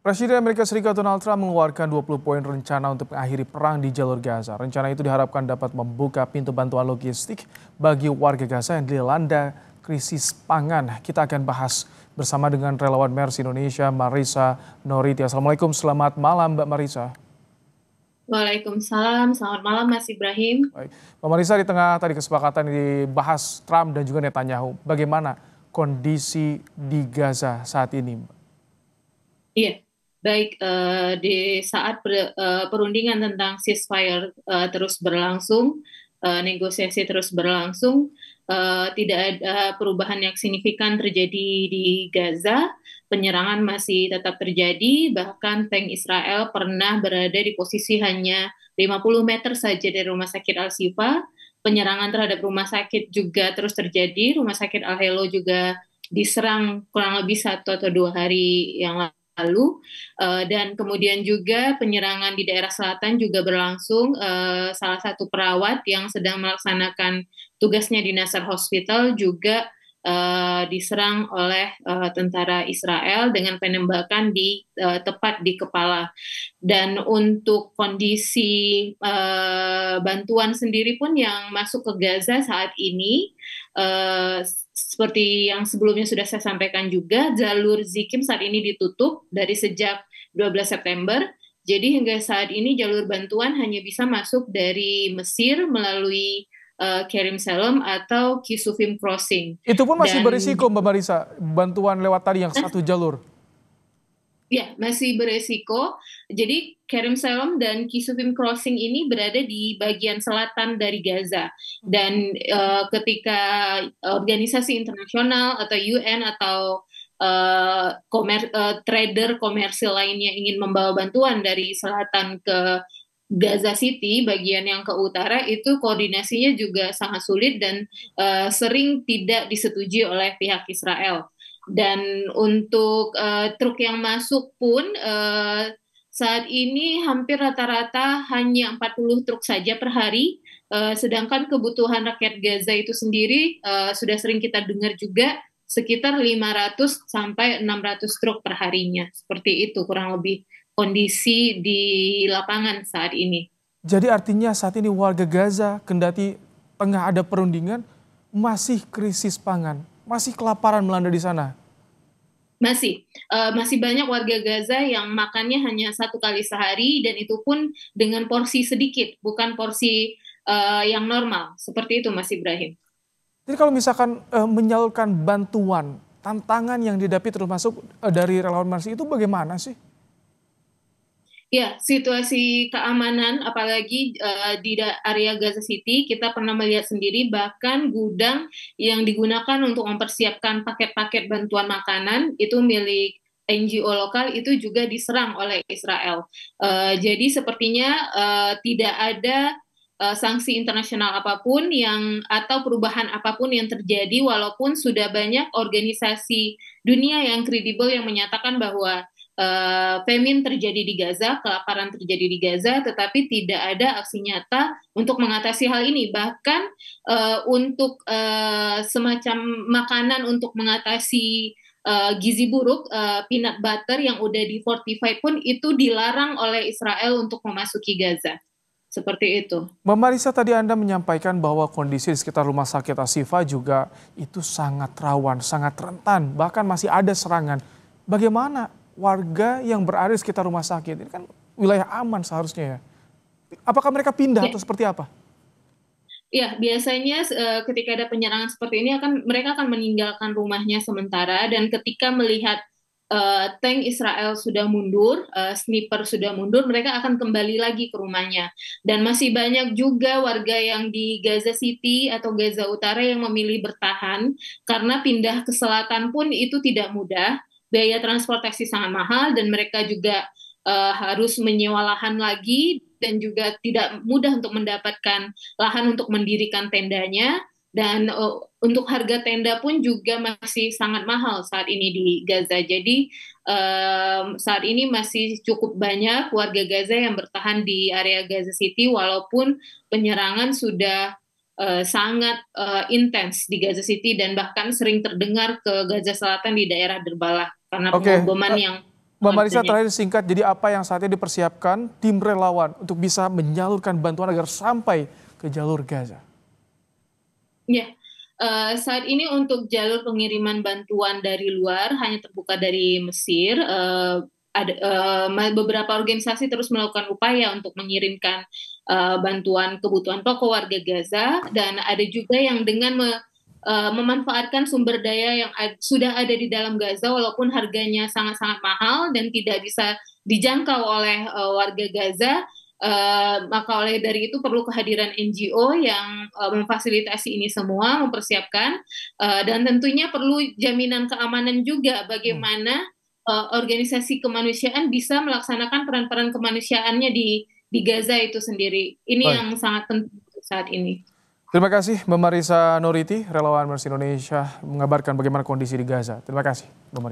Presiden Amerika Serikat Donald Trump mengeluarkan 20 poin rencana untuk mengakhiri perang di jalur Gaza. Rencana itu diharapkan dapat membuka pintu bantuan logistik bagi warga Gaza yang dilanda krisis pangan. Kita akan bahas bersama dengan relawan Mercy Indonesia, Marissa Noriti. Assalamualaikum, selamat malam Mbak Marissa. Waalaikumsalam, selamat malam Mas Ibrahim. Baik. Mbak Marissa, di tengah tadi kesepakatan dibahas Trump dan juga Netanyahu, bagaimana kondisi di Gaza saat ini, Mbak? Iya, baik di saat perundingan tentang ceasefire terus berlangsung, negosiasi terus berlangsung, tidak ada perubahan yang signifikan terjadi di Gaza. Penyerangan masih tetap terjadi, bahkan tank Israel pernah berada di posisi hanya 50 meter saja dari rumah sakit Al-Shifa. Penyerangan terhadap rumah sakit juga terus terjadi. Rumah sakit Al-Helo juga diserang kurang lebih 1 atau 2 hari yang lalu. Dan kemudian juga penyerangan di daerah selatan juga berlangsung. Salah satu perawat yang sedang melaksanakan tugasnya di Nasser Hospital juga diserang oleh tentara Israel dengan penembakan tepat di kepala. Dan untuk kondisi bantuan sendiri pun yang masuk ke Gaza saat ini, seperti yang sebelumnya sudah saya sampaikan juga, jalur Zikim saat ini ditutup dari sejak 12 September. Jadi hingga saat ini jalur bantuan hanya bisa masuk dari Mesir melalui Kerim Salem atau Kisufim Crossing. Itu pun masih Dan berisiko Mbak Marissa, bantuan lewat tadi yang satu jalur. ya, masih beresiko. Jadi Kerim Salem dan Kisufim Crossing ini berada di bagian selatan dari Gaza. Dan ketika organisasi internasional atau UN atau trader komersil lainnya ingin membawa bantuan dari selatan ke Gaza City, bagian yang ke utara, itu koordinasinya juga sangat sulit dan sering tidak disetujui oleh pihak Israel. Dan untuk truk yang masuk pun saat ini hampir rata-rata hanya 40 truk saja per hari, sedangkan kebutuhan rakyat Gaza itu sendiri sudah sering kita dengar juga sekitar 500 sampai 600 truk per harinya. Seperti itu kurang lebih kondisi di lapangan saat ini. Jadi artinya saat ini warga Gaza kendati tengah ada perundingan masih krisis pangan, masih kelaparan melanda di sana. Masih banyak warga Gaza yang makannya hanya 1 kali sehari dan itu pun dengan porsi sedikit, bukan porsi yang normal. Seperti itu, Mas Ibrahim. Jadi kalau misalkan menyalurkan bantuan, tantangan yang dihadapi termasuk dari relawan Mercy itu bagaimana sih? Ya, situasi keamanan, apalagi di area Gaza City, kita pernah melihat sendiri bahkan gudang yang digunakan untuk mempersiapkan paket-paket bantuan makanan itu milik NGO lokal itu juga diserang oleh Israel. Jadi sepertinya tidak ada sanksi internasional apapun atau perubahan apapun yang terjadi, walaupun sudah banyak organisasi dunia yang kredibel yang menyatakan bahwa famine terjadi di Gaza, kelaparan terjadi di Gaza, tetapi tidak ada aksi nyata untuk mengatasi hal ini. Bahkan untuk semacam makanan untuk mengatasi gizi buruk, peanut butter yang udah di fortified pun itu dilarang oleh Israel untuk memasuki Gaza. Seperti itu. Mbak Marissa, tadi Anda menyampaikan bahwa kondisi di sekitar rumah sakit Al-Shifa juga itu sangat rawan, sangat rentan, bahkan masih ada serangan. Bagaimana warga yang berada di sekitar rumah sakit? Ini kan wilayah aman seharusnya ya. Apakah mereka pindah atau seperti apa? Ya, biasanya ketika ada penyerangan seperti ini mereka akan meninggalkan rumahnya sementara, dan ketika melihat tank Israel sudah mundur, sniper sudah mundur, mereka akan kembali lagi ke rumahnya. Dan masih banyak juga warga yang di Gaza City atau Gaza Utara yang memilih bertahan karena pindah ke selatan pun itu tidak mudah. Biaya transportasi sangat mahal dan mereka juga harus menyewa lahan lagi dan juga tidak mudah untuk mendapatkan lahan untuk mendirikan tendanya. Dan untuk harga tenda pun juga masih sangat mahal saat ini di Gaza. Jadi saat ini masih cukup banyak warga Gaza yang bertahan di area Gaza City walaupun penyerangan sudah sangat intens di Gaza City dan bahkan sering terdengar ke Gaza Selatan di daerah Derbalah karena Oke, pengoboman yang Mbak Marisa, terakhir singkat, jadi apa yang saatnya dipersiapkan tim relawan untuk bisa menyalurkan bantuan agar sampai ke jalur Gaza? Ya, saat ini untuk jalur pengiriman bantuan dari luar hanya terbuka dari Mesir. Ada beberapa organisasi terus melakukan upaya untuk mengirimkan bantuan kebutuhan pokok warga Gaza, dan ada juga yang dengan memanfaatkan sumber daya yang sudah ada di dalam Gaza, walaupun harganya sangat-sangat mahal dan tidak bisa dijangkau oleh warga Gaza. Maka oleh dari itu perlu kehadiran NGO yang memfasilitasi ini semua, mempersiapkan, dan tentunya perlu jaminan keamanan juga, bagaimana organisasi kemanusiaan bisa melaksanakan peran-peran kemanusiaannya di Gaza itu sendiri. Ini Baik. yang sangat penting saat ini. Terima kasih Mbak Marisa Noriti, relawan Mercy Indonesia, mengabarkan bagaimana kondisi di Gaza. Terima kasih Mbak Marisa.